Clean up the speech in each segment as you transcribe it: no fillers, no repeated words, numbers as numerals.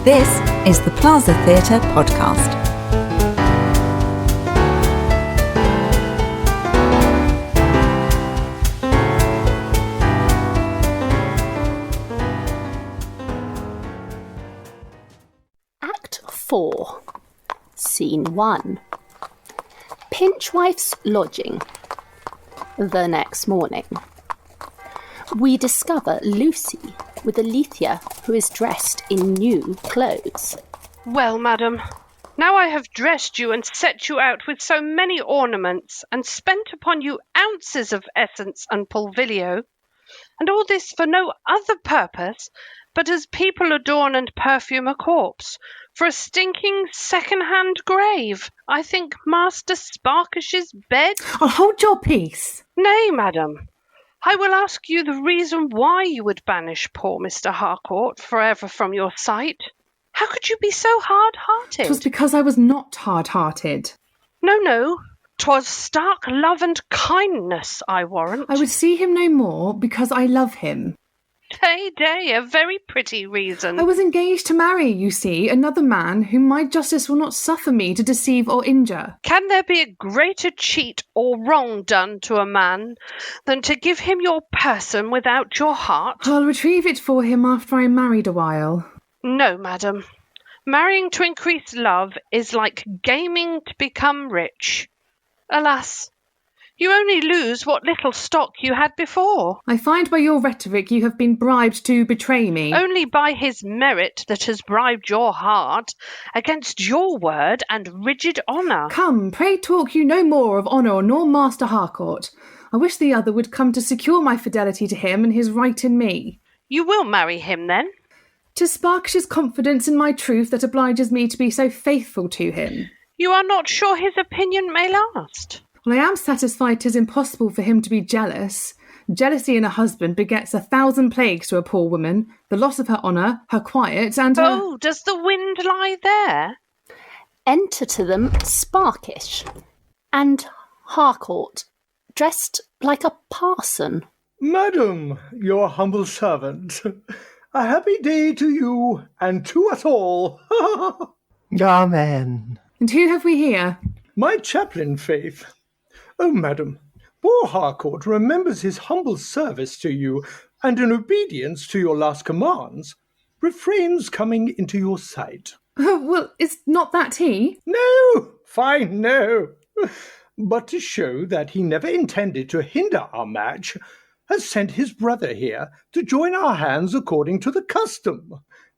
This is the Plaza Theatre podcast. Act 4, Scene 1. Pinchwife's lodging. The next morning. We discover Lucy with Alethea, who is dressed in new clothes. Well, madam, now I have dressed you and set you out with so many ornaments, and spent upon you ounces of essence and pulvilio, and all this for no other purpose but as people adorn and perfume a corpse, for a stinking second-hand grave, I think Master Sparkish's bed. I'll hold your peace. Nay, madam, I will ask you the reason why you would banish poor Mr. Harcourt forever from your sight. How could you be so hard-hearted? 'Twas because I was not hard-hearted. No, 'twas stark love and kindness, I warrant. I would see him no more because I love him. Day, a very pretty reason. I was engaged to marry, you see, another man whom my justice will not suffer me to deceive or injure. Can there be a greater cheat or wrong done to a man than to give him your person without your heart? I'll retrieve it for him after I'm married a while. No, madam. Marrying to increase love is like gaming to become rich. Alas, you only lose what little stock you had before. I find by your rhetoric you have been bribed to betray me. Only by his merit that has bribed your heart against your word and rigid honour. Come, pray talk you no more of honour nor Master Harcourt. I wish the other would come to secure my fidelity to him and his right in me. You will marry him, then? 'Tis Sparkish's confidence in my truth that obliges me to be so faithful to him. You are not sure his opinion may last? Well, I am satisfied 'tis impossible for him to be jealous. Jealousy in a husband begets 1,000 plagues to a poor woman, the loss of her honour, her quiet, and her... Oh, does the wind lie there? Enter to them Sparkish and Harcourt, dressed like a parson. Madam, your humble servant. A happy day to you and to us all. Amen. And who have we here? My chaplain, Faith. Oh, madam, poor Harcourt remembers his humble service to you, and in obedience to your last commands, refrains coming into your sight. Well, is not that he? No, fine, no. But to show that he never intended to hinder our match, has sent his brother here to join our hands according to the custom.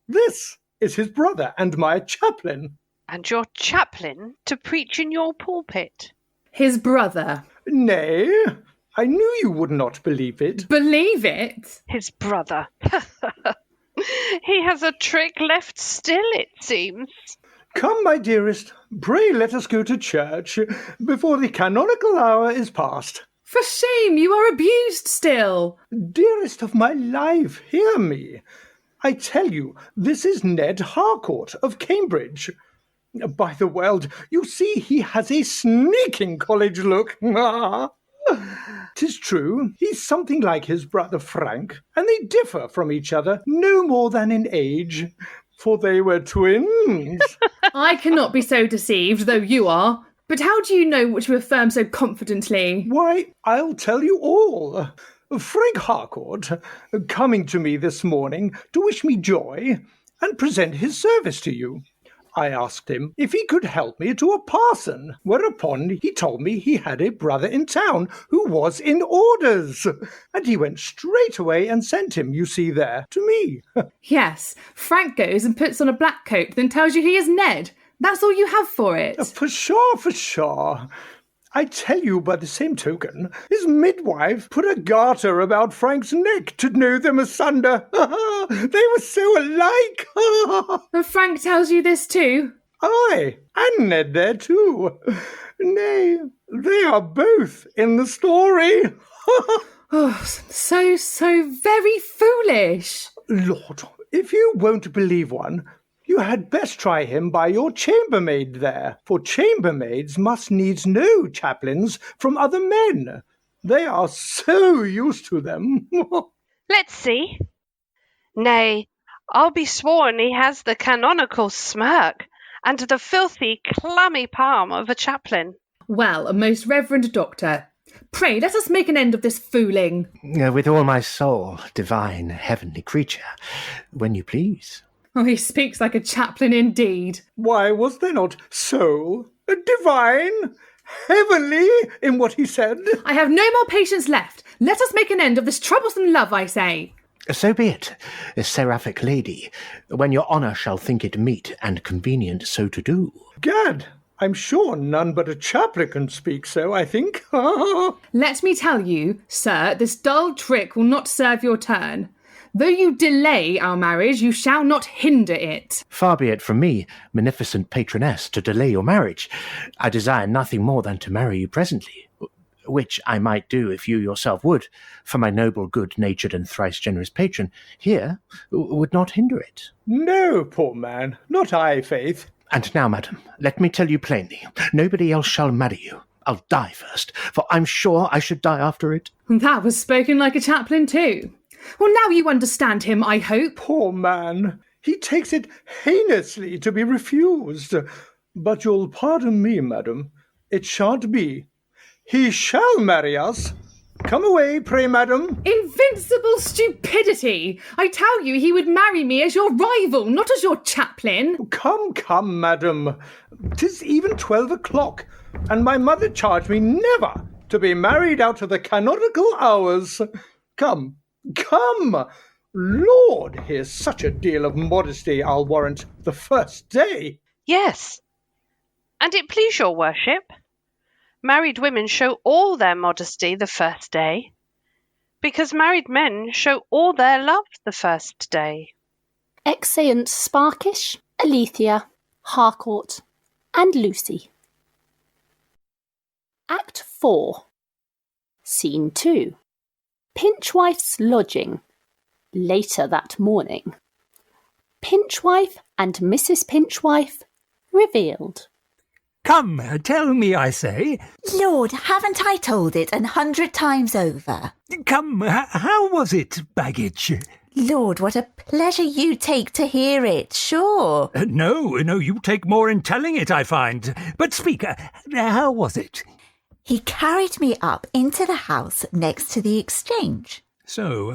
This is his brother and my chaplain. And your chaplain to preach in your pulpit? His brother. Nay, I knew you would not believe it. Believe it? His brother. He has a trick left still, it seems. Come, my dearest, pray let us go to church before the canonical hour is past. For shame, you are abused still. Dearest of my life, hear me. I tell you, this is Ned Harcourt of Cambridge. By the world, you see he has a sneaking college look. 'Tis true, he's something like his brother Frank, and they differ from each other no more than in age, for they were twins. I cannot be so deceived, though you are. But how do you know what you affirm so confidently? Why, I'll tell you all. Frank Harcourt, coming to me this morning to wish me joy and present his service to you. I asked him if he could help me to a parson, whereupon he told me he had a brother in town who was in orders, and he went straight away and sent him, you see there, to me. Yes, Frank goes and puts on a black coat, then tells you he is Ned. That's all you have for it. For sure. I tell you, by the same token, his midwife put a garter about Frank's neck to know them asunder. They were so alike. And Frank tells you this too? Aye, and Ned there too. Nay, they are both in the story. Oh, so very foolish. Lord, if you won't believe one, you had best try him by your chambermaid there, for chambermaids must needs know chaplains from other men. They are so used to them. Let's see. Nay, I'll be sworn he has the canonical smirk and the filthy, clammy palm of a chaplain. Well, most reverend doctor, pray let us make an end of this fooling. With all my soul, divine, heavenly creature, when you please. Oh, he speaks like a chaplain indeed. Why, was there not soul, divine, heavenly in what he said? I have no more patience left. Let us make an end of this troublesome love, I say. So be it, seraphic lady, when your honour shall think it meet and convenient so to do. Gad, I'm sure none but a chaplain can speak so, I think. Let me tell you, sir, this dull trick will not serve your turn. Though you delay our marriage, you shall not hinder it. Far be it from me, munificent patroness, to delay your marriage. I desire nothing more than to marry you presently, which I might do if you yourself would, for my noble, good-natured, and thrice generous patron here would not hinder it. No, poor man, not I, faith. And now, madam, let me tell you plainly, nobody else shall marry you. I'll die first, for I'm sure I should die after it. That was spoken like a chaplain too. Well, now you understand him, I hope. Poor man, he takes it heinously to be refused. But you'll pardon me, madam, it shan't be. He shall marry us. Come away, pray, madam. Invincible stupidity! I tell you, he would marry me as your rival, not as your chaplain. Come, come, madam. 'Tis even 12 o'clock, and my mother charged me never to be married out of the canonical hours. Come, come. Lord, here's such a deal of modesty, I'll warrant, the first day. Yes, and it please your worship, married women show all their modesty the first day, because married men show all their love the first day. Exeunt Sparkish, Alethea, Harcourt, and Lucy. Act 4. Scene 2. Pinchwife's lodging. Later that morning. Pinchwife and Mrs. Pinchwife revealed. Come, tell me, I say. Lord, haven't I told it 100 times over? Come, how was it, baggage? Lord, what a pleasure you take to hear it, sure. No, you take more in telling it, I find. But speak, how was it? He carried me up into the house next to the exchange. So,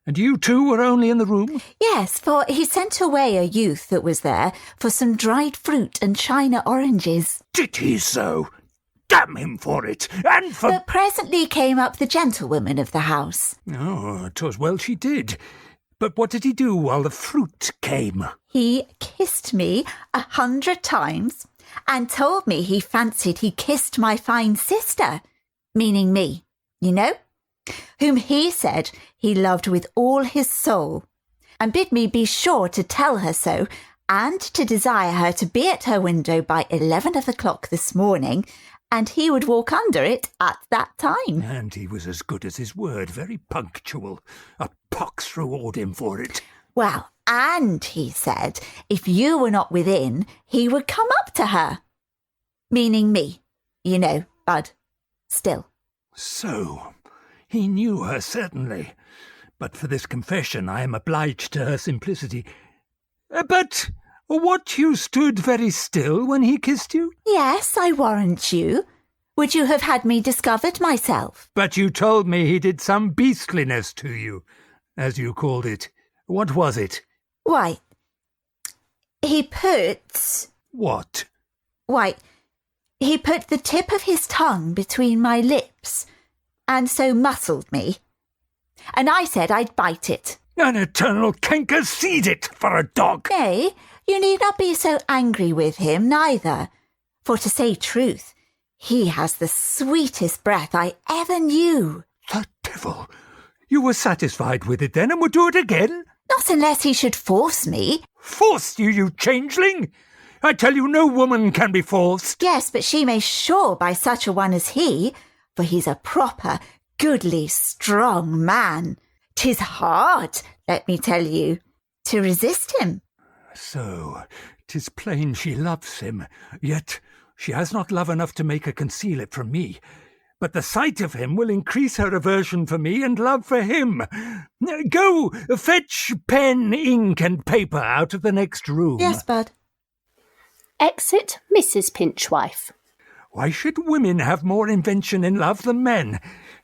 and you two were only in the room? Yes, for he sent away a youth that was there for some dried fruit and China oranges. Did he so? Damn him for it, and for... But presently came up the gentlewoman of the house. Oh, 'twas well she did. But what did he do while the fruit came? He kissed me 100 times and told me he fancied he kissed my fine sister, meaning me, you know, whom he said he loved with all his soul, and bid me be sure to tell her so, and to desire her to be at her window by 11 o'clock this morning, and he would walk under it at that time. And he was as good as his word, very punctual. A pox reward him for it. Well, and he said if you were not within, he would come up to her, meaning me, you know, Bud, still. So, he knew her, certainly. But for this confession I am obliged to her simplicity. But what, you stood very still when he kissed you? Yes, I warrant you. Would you have had me discovered myself? But you told me he did some beastliness to you, as you called it. What was it? Why, he put... What? Why, he put the tip of his tongue between my lips, and so muscled me. And I said I'd bite it. An eternal canker seize it for a dog! Nay, you need not be so angry with him, neither. For to say truth, he has the sweetest breath I ever knew. The devil! You were satisfied with it then, and would do it again? Not unless he should force me. Force you, you changeling! I tell you, no woman can be forced. Yes, but she may sure by such a one as he, for he's a proper, goodly, strong man. 'Tis hard, let me tell you, to resist him. So, 'tis plain she loves him, yet she has not love enough to make her conceal it from me. but the sight of him will increase her aversion for me and love for him. Go, fetch pen, ink, and paper out of the next room. Yes, Bud. Exit Mrs. Pinchwife. Why should women have more invention in love than men?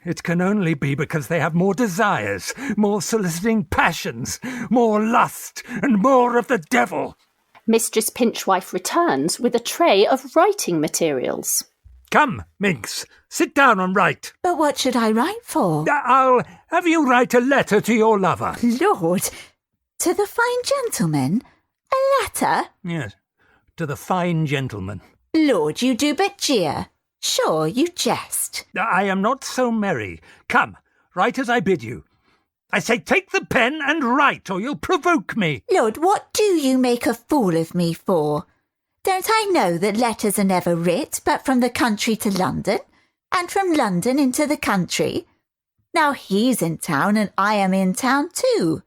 It can only be because they have more desires, more soliciting passions, more lust, and more of the devil. Mistress Pinchwife returns with a tray of writing materials. Come, Minx, sit down and write. But what should I write for? I'll have you write a letter to your lover. Lord, to the fine gentleman? A letter? Yes, to the fine gentleman. Lord, you do but jeer. Sure, you jest. I am not so merry. Come, write as I bid you. I say take the pen and write, or you'll provoke me. Lord, what do you make a fool of me for? Don't I know that letters are never writ but from the country to London, and from London into the country? Now he's in town and I am in town too.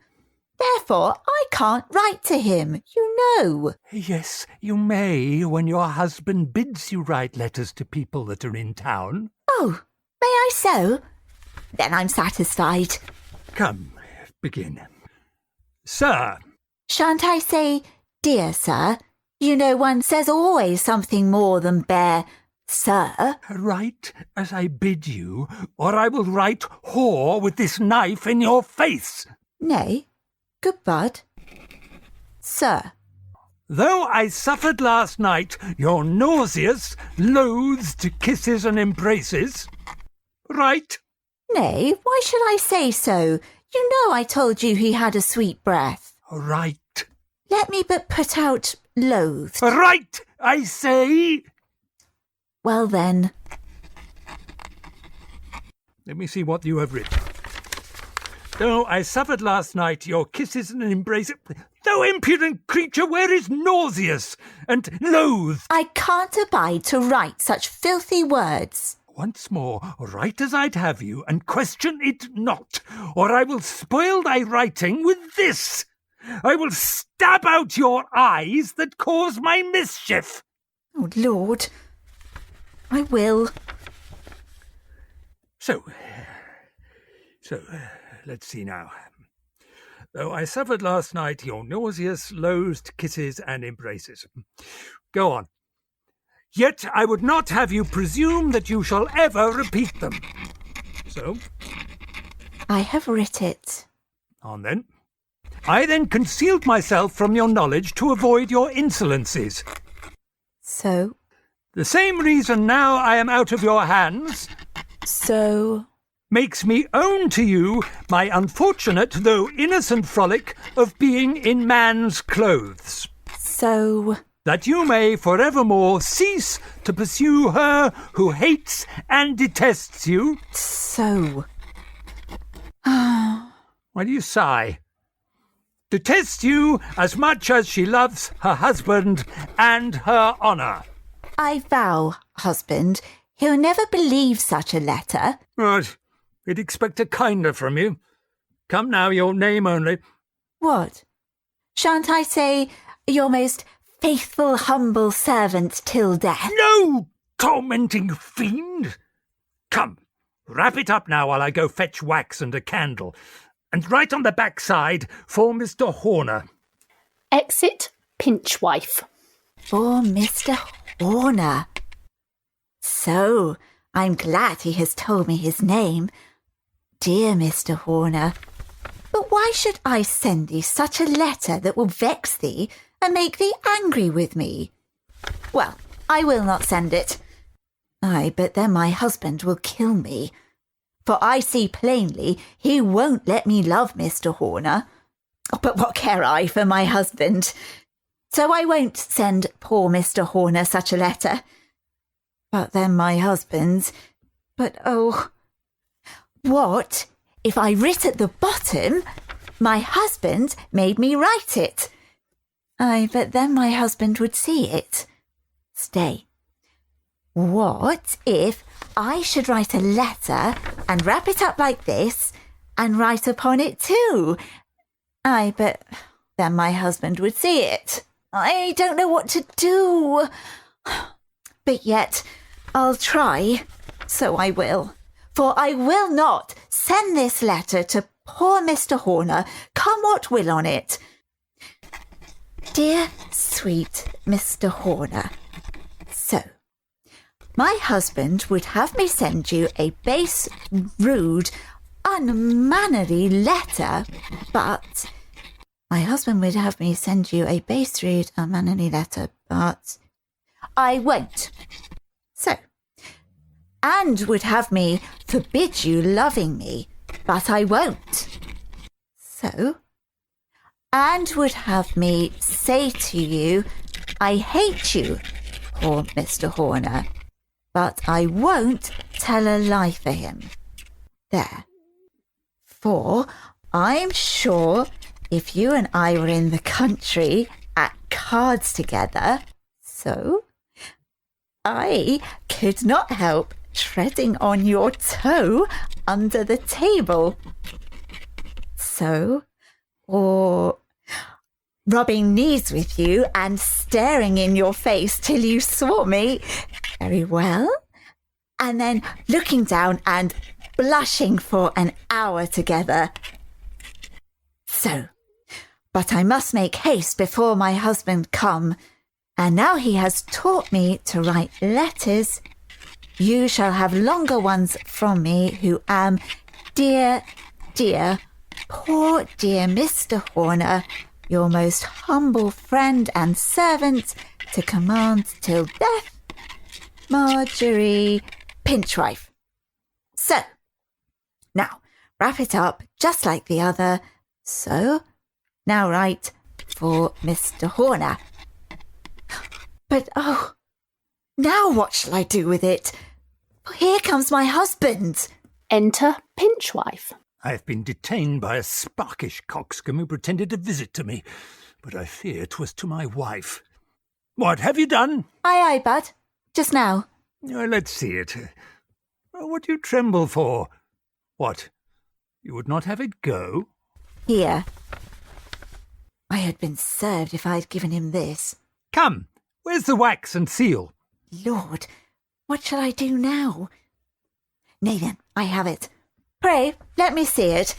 Therefore I can't write to him, you know. Yes, you may, when your husband bids you write letters to people that are in town. Oh, may I so? Then I'm satisfied. Come, begin. Sir. Shan't I say, dear sir? You know one says always something more than bare sir. Write as I bid you, or I will write whore with this knife in your face. Nay, good bud. Sir. Though I suffered last night your nauseous, loathed kisses and embraces. Write. Nay, why should I say so? You know I told you he had a sweet breath. Write. Let me but put out loathed. Write, I say. Well then. Let me see what you have written. Though I suffered last night your kisses and embraces. Thou impudent creature, where is nauseous and loathed? I can't abide to write such filthy words. Once more, write as I'd have you, and question it not, or I will spoil thy writing with this. I will stab out your eyes that cause my mischief. Oh, Lord. I will. So, let's see now. Though I suffered last night your nauseous, loathed kisses and embraces. Go on. Yet I would not have you presume that you shall ever repeat them. So? I have writ it. On then. I then concealed myself from your knowledge to avoid your insolencies. So? The same reason now I am out of your hands. So? Makes me own to you my unfortunate though innocent frolic of being in man's clothes. So? That you may forevermore cease to pursue her who hates and detests you. So? Why do you sigh? Detests you as much as she loves her husband and her honour. I vow, husband, he'll never believe such a letter. Right. He'd expect a kinder from you. Come now, your name only. What? Shan't I say, your most faithful, humble servant till death? No, tormenting fiend! Come, wrap it up now while I go fetch wax and a candle. And write on the backside, for Mr. Horner. Exit Pinchwife. For Mr. Horner. So, I'm glad he has told me his name. Dear Mr. Horner, but why should I send thee such a letter that will vex thee and make thee angry with me? Well, I will not send it. Ay, but then my husband will kill me. For I see plainly he won't let me love Mr. Horner. But what care I for my husband? So I won't send poor Mr. Horner such a letter. But then my husband... But oh... What if I writ at the bottom, my husband made me write it? Ay, but then my husband would see it. Stay. What if I should write a letter and wrap it up like this and write upon it too? Ay, but then my husband would see it. I don't know what to do. But yet, I'll try. So I will. For I will not send this letter to poor Mr. Horner, come what will on it. Dear sweet Mr. Horner, so my husband would have me send you a base, rude, unmannerly letter, but I won't. So, and would have me forbid you loving me, but I won't. So, and would have me say to you, I hate you, poor Mr. Horner, but I won't tell a lie for him. There. For I'm sure if you and I were in the country at cards together, so I could not help treading on your toe under the table. So, or rubbing knees with you and staring in your face till you saw me. Very well. And then looking down and blushing for an hour together. So, but I must make haste before my husband come, and now he has taught me to write letters, you shall have longer ones from me, who am, dear, poor dear Mr. Horner, your most humble friend and servant, to command till death, Margery, Pinchwife. So, now, wrap it up just like the other. So, now write for Mr. Horner. But, oh, now what shall I do with it? Here comes my husband. Enter Pinchwife. I have been detained by a Sparkish coxcomb who pretended to visit to me, but I fear 'twas to my wife. What have you done? Aye, bud. Just now. Let's see it. What do you tremble for? What? You would not have it go? Here. I had been served if I'd given him this. Come, where's the wax and seal? Lord, what shall I do now? Nay then, I have it. Pray, let me see it.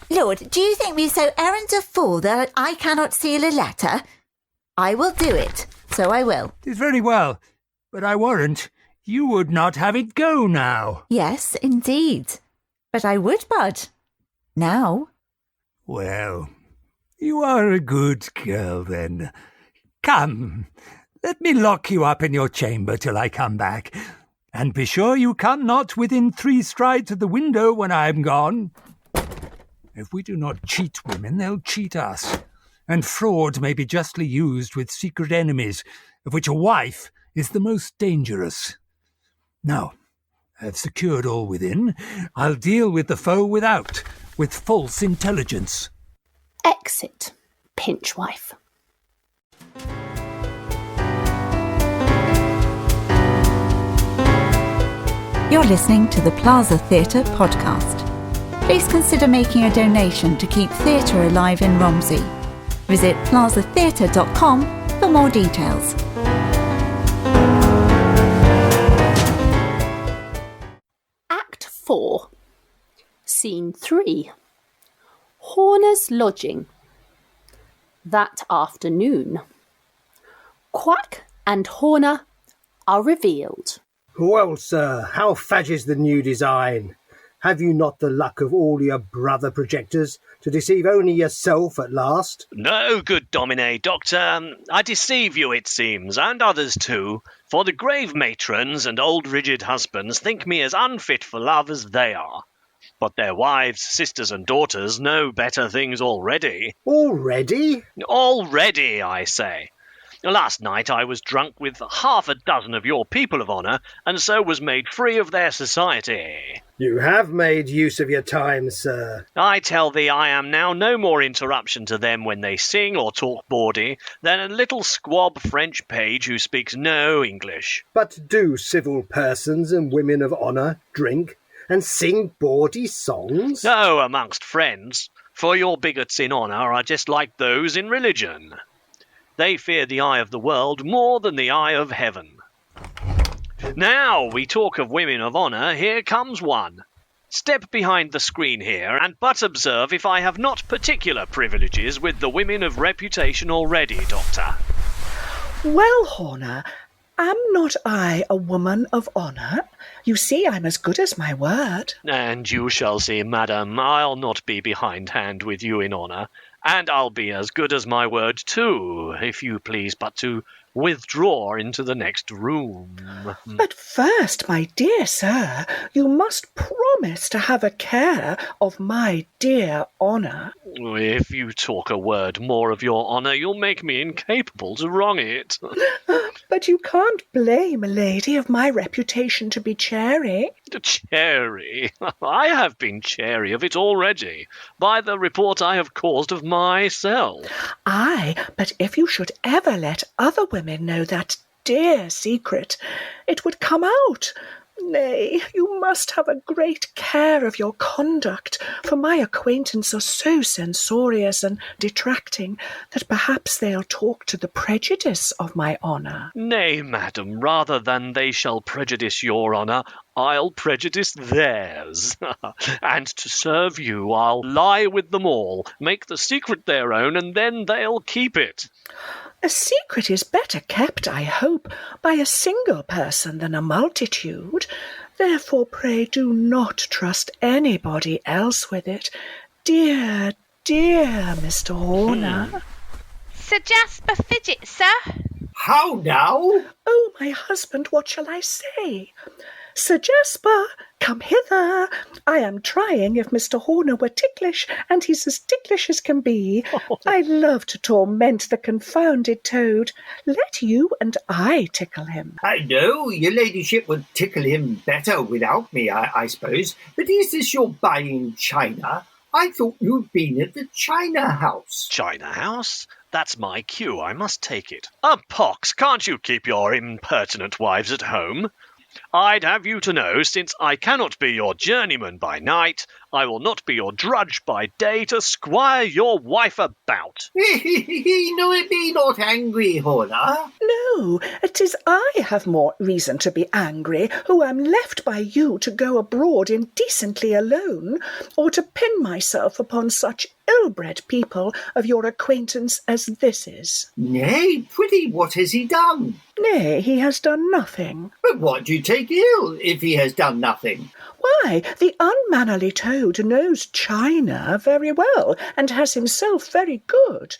Lord, do you think me so errant a fool that I cannot seal a letter? I will do it, so I will. 'Tis very well, but I warrant you would not have it go now. Yes, indeed. But I would, bud. Now. Well, you are a good girl, then. Come, let me lock you up in your chamber till I come back, and be sure you come not within 3 strides of the window when I am gone. If we do not cheat women, they'll cheat us, and fraud may be justly used with secret enemies, of which a wife is the most dangerous. Now, I have secured all within. I'll deal with the foe without, with false intelligence. Exit Pinchwife. You're listening to the Plaza Theatre podcast. Please consider making a donation to keep theatre alive in Romsey. Visit plazatheatre.com for more details. Act 4. Scene 3. Horner's lodging. That afternoon. Quack and Horner are revealed. Well, sir, how fadges the new design? Have you not the luck of all your brother projectors to deceive only yourself at last? No, good Domine, Doctor. I deceive you, it seems, and others too, for the grave matrons and old rigid husbands think me as unfit for love as they are. But their wives, sisters and daughters know better things already. Already? Already, I say. Last night I was drunk with 6 of your people of honour, and so was made free of their society. You have made use of your time, sir. I tell thee I am now no more interruption to them when they sing or talk bawdy than a little squab French page who speaks no English. But do civil persons and women of honour drink and sing bawdy songs? No, amongst friends, for your bigots in honour are just like those in religion. They fear the eye of the world more than the eye of heaven. Now we talk of women of honour, here comes one. Step behind the screen here, and but observe if I have not particular privileges with the women of reputation already, Doctor. Well, Horner, am not I a woman of honour? You see, I'm as good as my word. And you shall see, madam, I'll not be behindhand with you in honour, and I'll be as good as my word too, if you please but to withdraw into the next room. But first, my dear sir, you must promise to have a care of my dear honour. If you talk a word more of your honour, you'll make me incapable to wrong it. But you can't blame a lady of my reputation to be chary. Chary? I have been chary of it already, by the report I have caused of myself. Aye, but if you should ever let other women know that dear secret, it would come out. Nay, you must have a great care of your conduct, for my acquaintance are so censorious and detracting that perhaps they'll talk to the prejudice of my honour. Nay, madam, rather than they shall prejudice your honour, I'll prejudice theirs. And to serve you, I'll lie with them all, make the secret their own, and then they'll keep it. A secret is better kept, I hope, by a single person than a multitude. Therefore, pray do not trust anybody else with it. Dear, dear Mr. Horner. Sir Jasper Fidget, sir. How now? Oh, my husband, what shall I say? Sir Jasper, come hither. I am trying if Mr. Horner were ticklish, and he's as ticklish as can be. I love to torment the confounded toad. Let you and I tickle him. No, your ladyship would tickle him better without me, I suppose. But is this your buying china? I thought you'd been at the China House. China House? That's my cue. I must take it. Pox, can't you keep your impertinent wives at home? I'd have you to know, since I cannot be your journeyman by night, I will not be your drudge by day to squire your wife about. No, be not angry, Horner. No, 'tis I have more reason to be angry, who am left by you to go abroad indecently alone, or to pin myself upon such ill-bred people of your acquaintance as this is. Nay, prithee, what has he done? Nay, he has done nothing. But what do you take ill, if he has done nothing? Why, the unmannerly toad knows China very well, and has himself very good,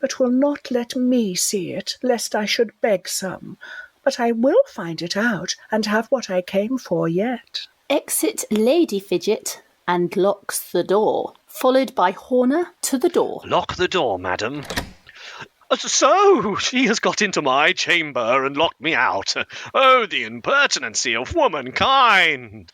but will not let me see it, lest I should beg some. But I will find it out, and have what I came for yet. Exit Lady Fidget and locks the door, followed by Horner to the door. Lock the door, madam. So, she has got into my chamber and locked me out. Oh, the impertinency of womankind!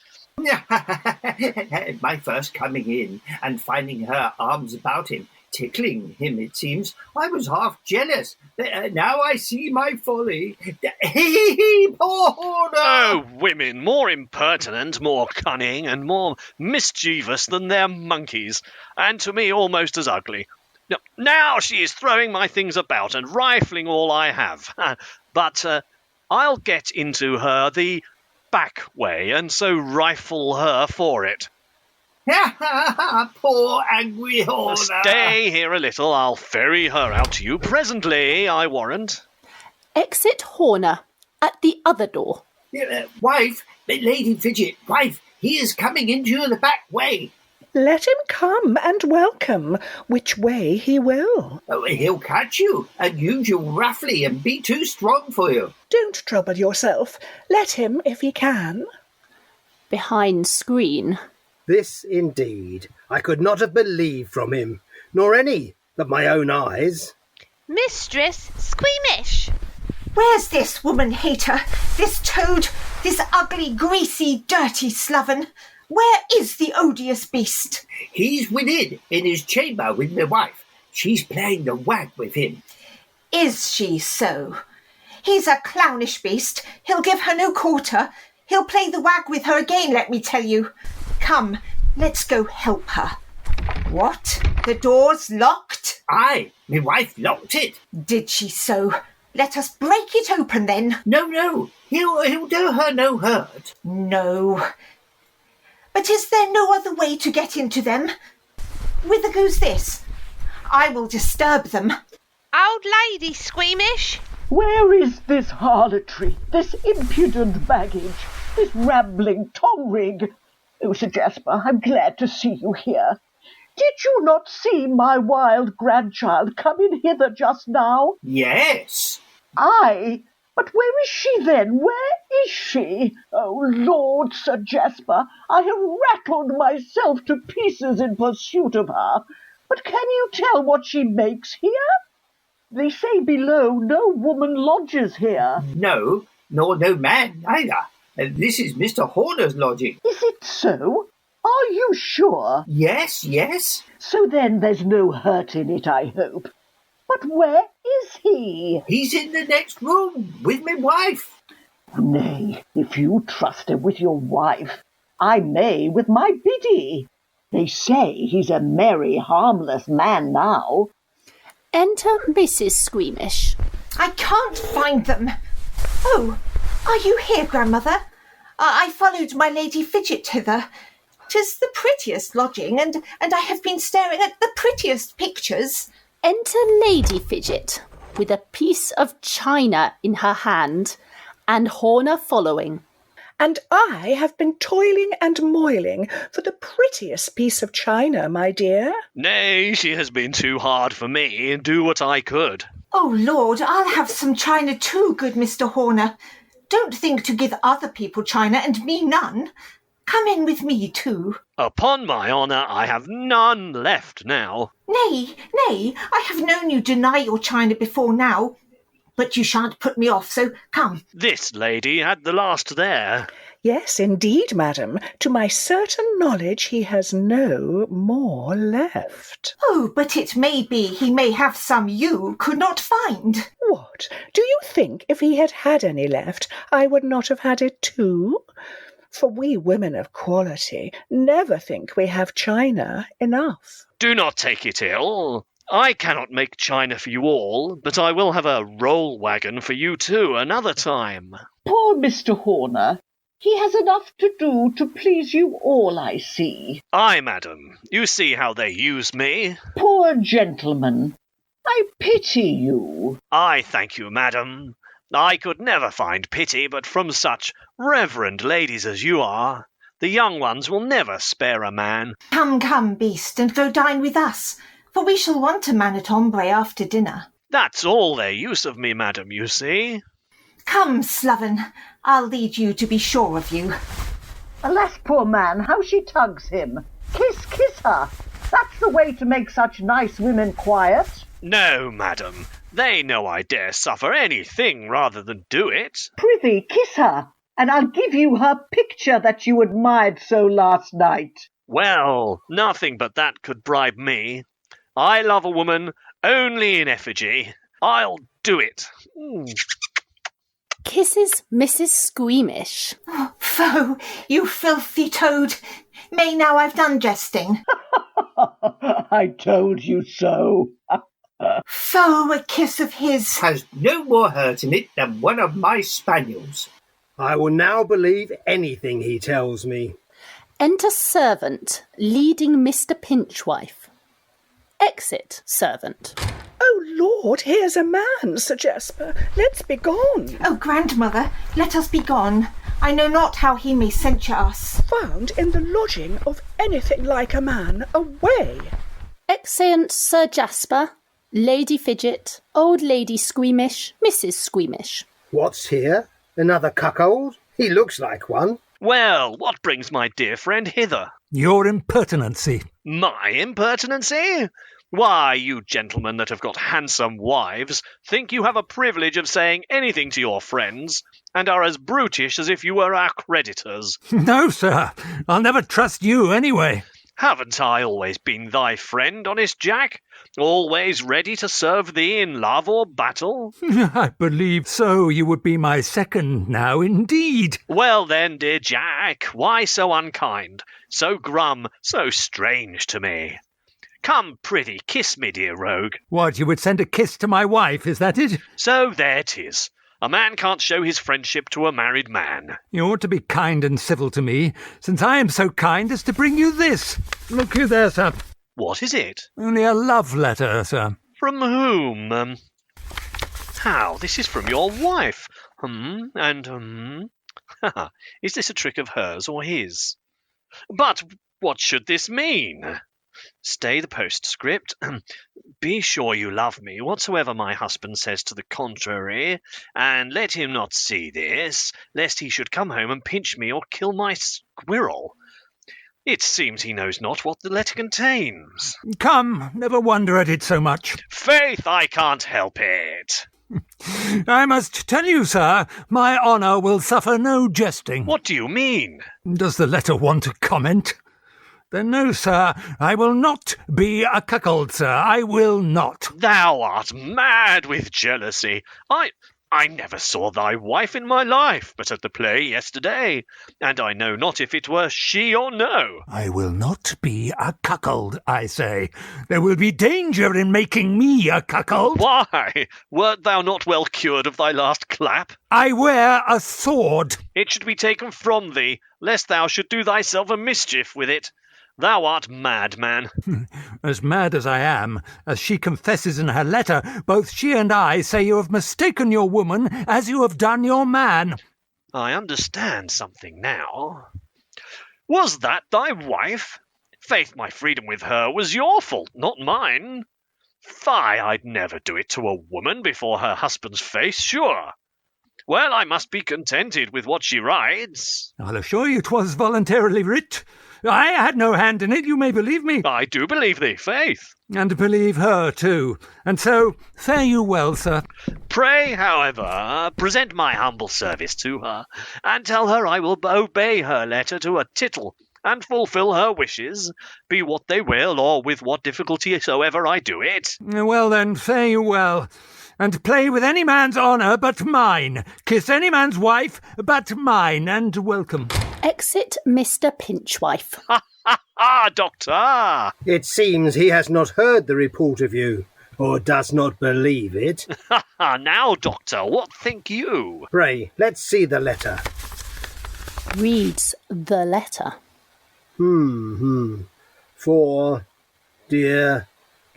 My first coming in and finding her arms about him, tickling him, it seems, I was half jealous. Now I see my folly. Poor Horner! Oh, women, more impertinent, more cunning, and more mischievous than their monkeys, and to me almost as ugly. Now she is throwing my things about and rifling all I have. But I'll get into her the back way, and so rifle her for it. Poor angry Horner! Stay here a little, I'll ferry her out to you presently, I warrant. Exit Horner at the other door. Wife, Lady Fidget, wife, he is coming into the back way. Let him come and welcome, which way he will. Oh, he'll catch you and use you roughly and be too strong for you. Don't trouble yourself. Let him if he can. Behind screen. This indeed I could not have believed from him, nor any but my own eyes. Mistress, Squeamish! Where's this woman-hater, this toad, this ugly, greasy, dirty sloven? Where is the odious beast? He's within, in his chamber with my wife. She's playing the wag with him. Is she so? He's a clownish beast. He'll give her no quarter. He'll play the wag with her again, let me tell you. Come, let's go help her. What? The door's locked? Aye, my wife locked it. Did she so? let us break it open then. No, he'll do her no hurt. No. But is there no other way to get into them? Whither goes this? I will disturb them. Old lady Squeamish. Where is this harlotry, this impudent baggage, this rambling tongue-rig? Oh, Sir Jasper, I'm glad to see you here. Did you not see my wild grandchild come in hither just now? Yes. Aye, but where is she then? Where is she? Oh, Lord, Sir Jasper, I have rattled myself to pieces in pursuit of her. But can you tell what she makes here? They say below no woman lodges here. No, nor no man either. This is Mr. Horner's lodging. Is it so? Are you sure? Yes. So then there's no hurt in it, I hope. But where is he? He's in the next room with my wife. Nay, if you trust him with your wife, I may with my biddy. They say he's a merry, harmless man now. Enter Mrs. Squeamish. I can't find them. Oh, are you here, grandmother? I followed my Lady Fidget hither. 'Tis the prettiest lodging, and I have been staring at the prettiest pictures. Enter Lady Fidget, with a piece of china in her hand, and Horner following. And I have been toiling and moiling for the prettiest piece of china, my dear. Nay, she has been too hard for me. Do what I could. Oh, Lord, I'll have some china too, good Mr. Horner. Don't think to give other people china and me none. Come in with me too. Upon my honour, I have none left now. Nay, I have known you deny your china before now. But you shan't put me off, so come. This lady had the last there. Yes, indeed, madam. To my certain knowledge he has no more left. Oh, but it may be he may have some you could not find. What? Do you think if he had had any left, I would not have had it too? For we women of quality never think we have china enough. Do not take it ill. I cannot make china for you all, but I will have a roll wagon for you too another time. Poor Mr. Horner. He has enough to do to please you all, I see. Aye, madam. You see how they use me. Poor gentleman. I pity you. I thank you, madam. I could never find pity but from such reverend ladies as you are. The young ones will never spare a man. Come, beast, and go dine with us. For we shall want a man at ombre after dinner. That's all their use of me, madam, you see. Come, sloven, I'll lead you to be sure of you. Alas, poor man, how she tugs him. Kiss her. That's the way to make such nice women quiet. No, madam, they know I dare suffer anything rather than do it. Prithee, kiss her, and I'll give you her picture that you admired so last night. Well, nothing but that could bribe me. I love a woman only in effigy. I'll do it. Kisses Mrs. Squeamish. Oh, foe, you filthy toad. May, now I've done jesting. I told you so. Foe, a kiss of his has no more hurt in it than one of my spaniels. I will now believe anything he tells me. Enter servant, leading Mr. Pinchwife. Exit servant. Oh, Lord, here's a man, Sir Jasper. Let's be gone. Oh, grandmother, let us be gone. I know not how he may censure us. Found in the lodging of anything like a man, away. Exeunt Sir Jasper, Lady Fidget, Old Lady Squeamish, Mrs. Squeamish. What's here? Another cuckold? He looks like one. Well, what brings my dear friend hither? Your impertinency. My impertinency? Why, you gentlemen that have got handsome wives think you have a privilege of saying anything to your friends, and are as brutish as if you were our creditors. No, sir. I'll never trust you anyway. Haven't I always been thy friend, honest Jack? Always ready to serve thee in love or battle? I believe so. You would be my second now, indeed. Well then, dear Jack, why so unkind, so grum, so strange to me? Come, pretty, kiss me, dear rogue. What, you would send a kiss to my wife, is that it? So there 'tis. A man can't show his friendship to a married man. You ought to be kind and civil to me, since I am so kind as to bring you this. Look you there, sir. What is it? Only a love letter, sir. From whom? How? This is from your wife. Is this a trick of hers or his? But what should this mean? Stay the postscript. Be sure you love me, whatsoever my husband says to the contrary, and let him not see this, lest he should come home and pinch me or kill my squirrel. It seems he knows not what the letter contains. Come, never wonder at it so much. Faith, I can't help it. I must tell you, sir, my honour will suffer no jesting. What do you mean? Does the letter want a comment? Then no, sir, I will not be a cuckold, sir, I will not. Thou art mad with jealousy. I never saw thy wife in my life, but at the play yesterday, and I know not if it were she or no. I will not be a cuckold, I say. There will be danger in making me a cuckold. Why? Wert thou not well cured of thy last clap? I wear a sword. It should be taken from thee, lest thou should do thyself a mischief with it. Thou art mad, man. As mad as I am, as she confesses in her letter, both she and I say you have mistaken your woman as you have done your man. I understand something now. Was that thy wife? Faith, my freedom with her was your fault, not mine. Fie, I'd never do it to a woman before her husband's face, sure. Well, I must be contented with what she writes. I'll assure you 'twas voluntarily writ. I had no hand in it, you may believe me. I do believe thee, faith. And believe her, too. And so, fare you well, sir. Pray, however, present my humble service to her, and tell her I will obey her letter to a tittle, and fulfil her wishes, be what they will, or with what difficulty soever I do it. Well then, fare you well. And play with any man's honour but mine. Kiss any man's wife but mine, and welcome. Exit Mr. Pinchwife. Doctor! It seems he has not heard the report of you, or does not believe it. Now, Doctor, what think you? Pray, let's see the letter. Reads the letter. For, dear,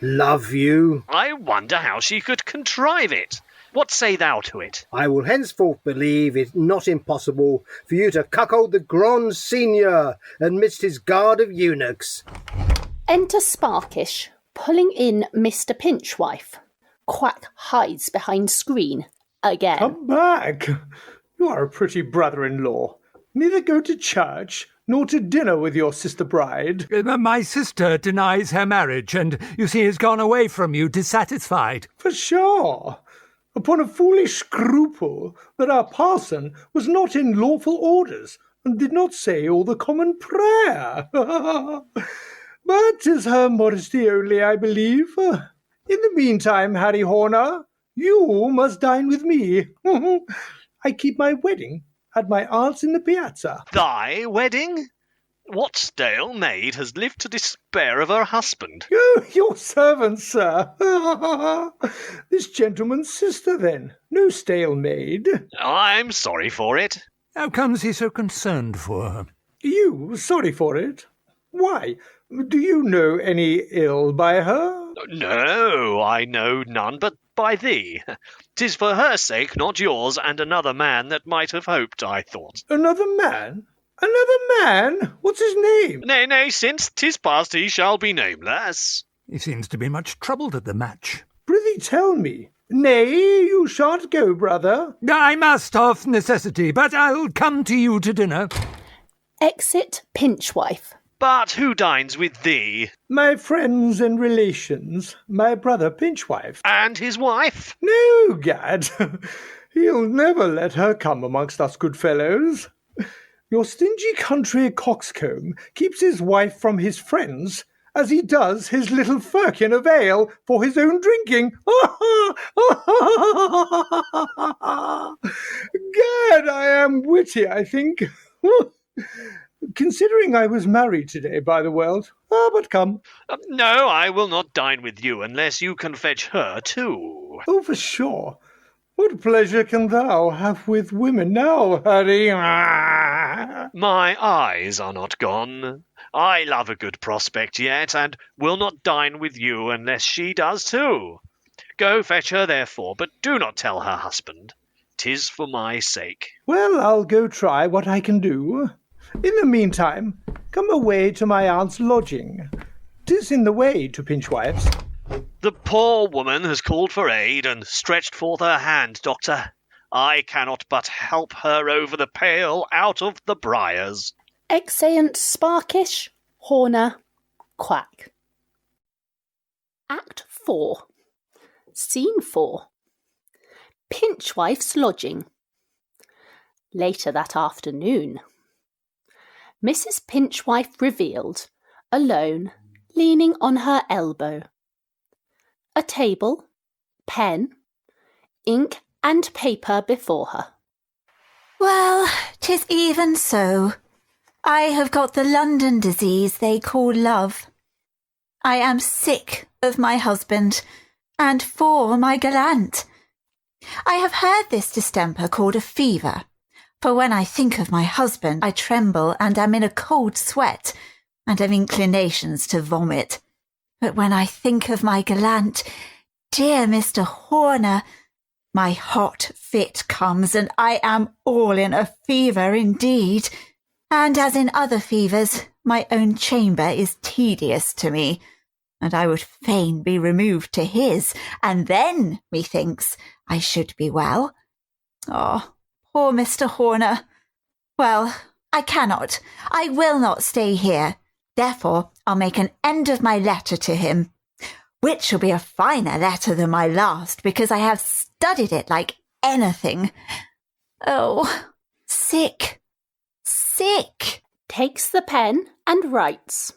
love you. I wonder how she could contrive it. What say thou to it? I will henceforth believe it not impossible for you to cuckold the Grand Seigneur amidst his guard of eunuchs. Enter Sparkish, pulling in Mr. Pinchwife. Quack hides behind screen again. Come back. You are a pretty brother-in-law. Neither go to church nor to dinner with your sister bride. My sister denies her marriage, and you see has gone away from you dissatisfied. For sure. Upon a foolish scruple that our parson was not in lawful orders, and did not say all the common prayer. But 'tis her modesty only, I believe. In the meantime, Harry Horner, you must dine with me. I keep my wedding at my aunt's in the piazza. Thy wedding? What stale maid has lived to despair of her husband? Oh, your servant, sir. This gentleman's sister, then. No stale maid. I'm sorry for it. How comes he so concerned for her? You sorry for it? Why, do you know any ill by her? No, I know none but by thee. 'Tis for her sake, not yours, and another man that might have hoped, I thought. Another man? Another man? What's his name? Nay, since 'tis past he shall be nameless. He seems to be much troubled at the match. Prithee tell me. Nay, you shan't go, brother. I must, of necessity, but I'll come to you to dinner. Exit Pinchwife. But who dines with thee? My friends and relations, my brother Pinchwife. And his wife? No, gad. He'll never let her come amongst us good fellows. Your stingy country coxcomb keeps his wife from his friends, as he does his little firkin of ale for his own drinking. Gad, I am witty, I think. Considering I was married today, by the world, But come. No, I will not dine with you unless you can fetch her too. Oh, for sure. What pleasure can thou have with women now, Harry? My eyes are not gone. I love a good prospect yet, and will not dine with you unless she does too. Go fetch her, therefore, but do not tell her husband. 'Tis for my sake. Well, I'll go try what I can do. In the meantime, come away to my aunt's lodging. 'Tis in the way to Pinchwife's. The poor woman has called for aid and stretched forth her hand, Doctor. I cannot but help her over the pale out of the briars. Exeunt Sparkish, Horner, Quack. Act 4. Scene 4. Pinchwife's lodging. Later that afternoon. Mrs. Pinchwife revealed, alone, leaning on her elbow. A table, pen, ink and paper before her. Well, 'tis even so. I have got the London disease they call love. I am sick of my husband, and for my gallant. I have heard this distemper called a fever, for when I think of my husband I tremble and am in a cold sweat, and have inclinations to vomit. But when I think of my gallant, dear Mr. Horner, my hot fit comes, and I am all in a fever indeed. And as in other fevers, my own chamber is tedious to me, and I would fain be removed to his, and then, methinks, I should be well. Oh, poor Mr. Horner. Well, I will not stay here. Therefore, I'll make an end of my letter to him, which shall be a finer letter than my last, because I have studied it like anything. Oh, sick. Takes the pen and writes.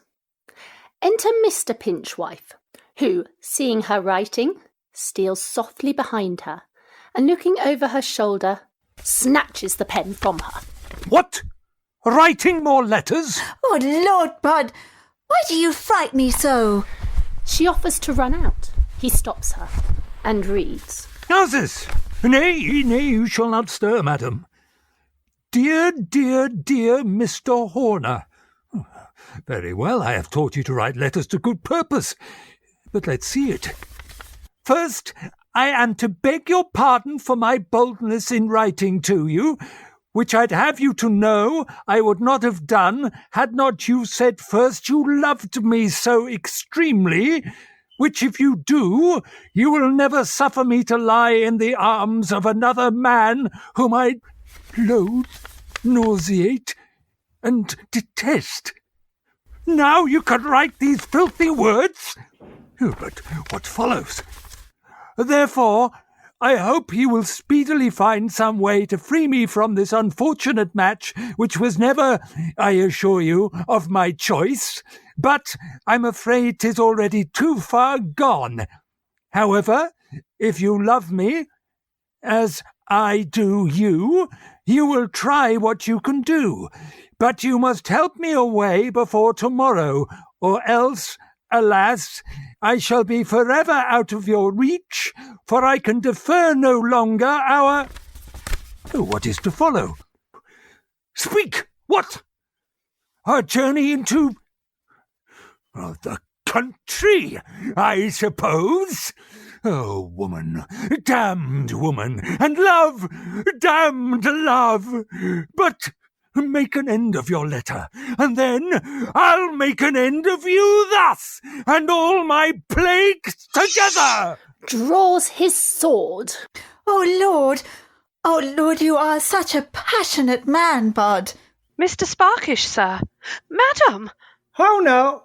Enter Mr. Pinchwife, who, seeing her writing, steals softly behind her, and looking over her shoulder, snatches the pen from her. What? Writing more letters? Oh, Lord, Bud, why do you fright me so? She offers to run out. He stops her, and reads. How's this? Nay, you shall not stir, madam. Dear Mr. Horner. Very well, I have taught you to write letters to good purpose. But let's see it. First, I am to beg your pardon for my boldness in writing to you, which I'd have you to know I would not have done had not you said first you loved me so extremely, which if you do, you will never suffer me to lie in the arms of another man whom I loathe, nauseate, and detest. Now you can write these filthy words? But what follows? Therefore, I hope you will speedily find some way to free me from this unfortunate match, which was never, I assure you, of my choice, but I'm afraid 'tis already too far gone. However, if you love me, as I do you, you will try what you can do, but you must help me away before tomorrow, or else, alas, I shall be forever out of your reach, for I can defer no longer our... What is to follow? Speak! What? Our journey into... the country, I suppose? Oh, woman, damned woman, and love, damned love! But make an end of your letter, and then I'll make an end of you thus, and all my plagues together! Draws his sword. Oh, Lord, you are such a passionate man, Bud. Mr. Sparkish, sir. Madam! How now?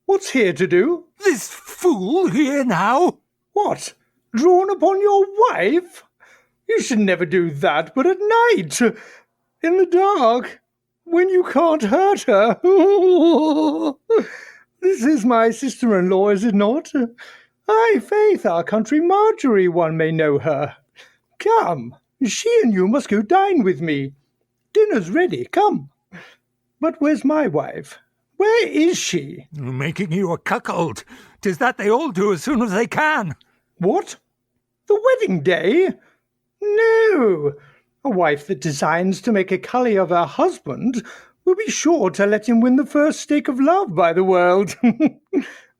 What's here to do? This fool here now? What? Drawn upon your wife? You should never do that but at night, in the dark, when you can't hurt her. This is my sister-in-law, is it not? Ay, faith, our country Margery, one may know her. Come, she and you must go dine with me. Dinner's ready, come. But where's my wife? Where is she? Making you a cuckold. 'Tis that they all do as soon as they can. What? The wedding day? No. A wife that designs to make a cully of her husband will be sure to let him win the first stake of love by the world.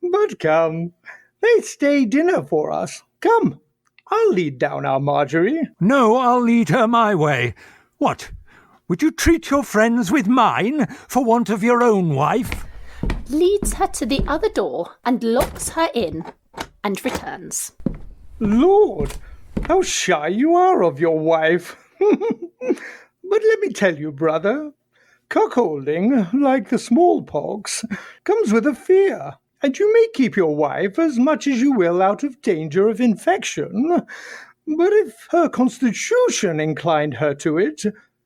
But come, they stay dinner for us. Come, I'll lead down our Margery. No, I'll lead her my way. What? Would you treat your friends with mine for want of your own wife? Leads her to the other door and locks her in and returns. Lord, how shy you are of your wife. But let me tell you, brother, cuckolding, like the smallpox, comes with a fear, and you may keep your wife as much as you will out of danger of infection. But if her constitution inclined her to it,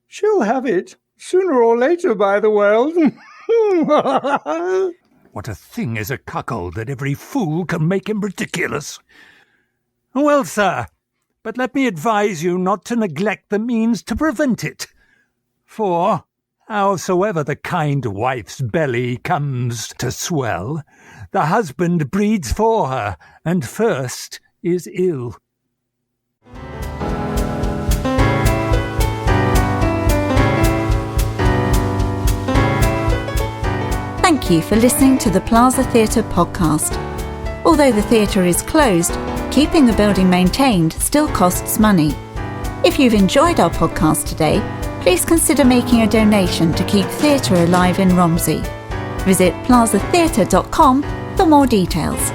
she'll have it, sooner or later, by the world. What a thing is a cuckold that every fool can make him ridiculous. Well, sir, but let me advise you not to neglect the means to prevent it. For, howsoever the kind wife's belly comes to swell, the husband breeds for her, and first is ill. Thank you for listening to the Plaza Theatre podcast. Although the theatre is closed, keeping the building maintained still costs money. If you've enjoyed our podcast today, please consider making a donation to keep theatre alive in Romsey. Visit plazatheatre.com for more details.